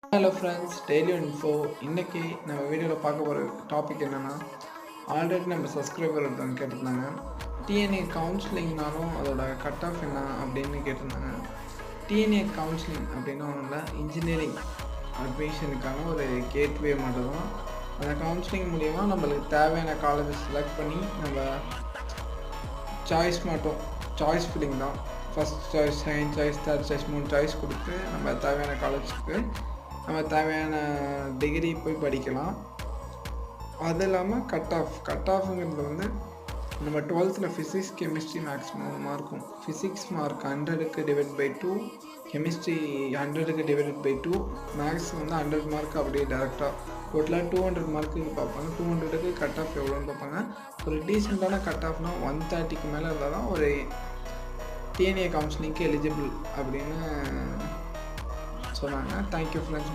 Hello friends, daily info. இன்னைக்கு நம்ம வீடியோவில் பார்க்க போகிற டாபிக் என்னென்னா, ஆல்ரெடி நம்ம சப்ஸ்கிரைபர் ஒருத்தவங்க கேட்டிருந்தாங்க, டிஎன்ஏ கவுன்சிலிங்னாலும் அதோட கட் ஆஃப் என்ன அப்படின்னு கேட்டிருந்தாங்க. டிஎன்ஏ கவுன்சிலிங் அப்படின்னா ஒன்றும் இல்லை, இன்ஜினியரிங் அட்மிஷனுக்கான ஒரு கேட்வே மட்டும் தான். அந்த கவுன்சிலிங் மூலிமா நம்மளுக்கு தேவையான காலேஜை செலக்ட் பண்ணி நம்ம சாய்ஸ் மட்டும், சாய்ஸ் ஃபில்லிங் தான். First choice, second choice, third choice, 3 choice கொடுத்து நம்ம தேவையான காலேஜுக்கு நம்ம தேவையான டிகிரி போய் படிக்கலாம். அது இல்லாமல் கட் ஆஃப்ங்கிறது வந்து நம்ம 12th ஃபிசிக்ஸ், கெமிஸ்ட்ரி, மேக்ஸ் 3 மார்க்கும். ஃபிசிக்ஸ் மார்க் 100க்கு டிவைட் பை 2, கெமிஸ்ட்ரி 100க்கு டிவைட் பை 2, மேக்ஸ் வந்து 100 மார்க் அப்படியே டேரெக்டாக டோட்டலாக 200 மார்க்குக்கு பார்ப்பாங்க. 200க்கு கட் ஆஃப் எவ்வளோன்னு பார்ப்பாங்க. ஒரு டீசெண்டான கட் ஆஃப்னா 130க்கு மேலே இருந்தால் தான் ஒரு டிஎன்ஏ கவுன்சிலிங்க்கு எலிஜிபிள் அப்படின்னு சொன்னாங்க. Thank you friends.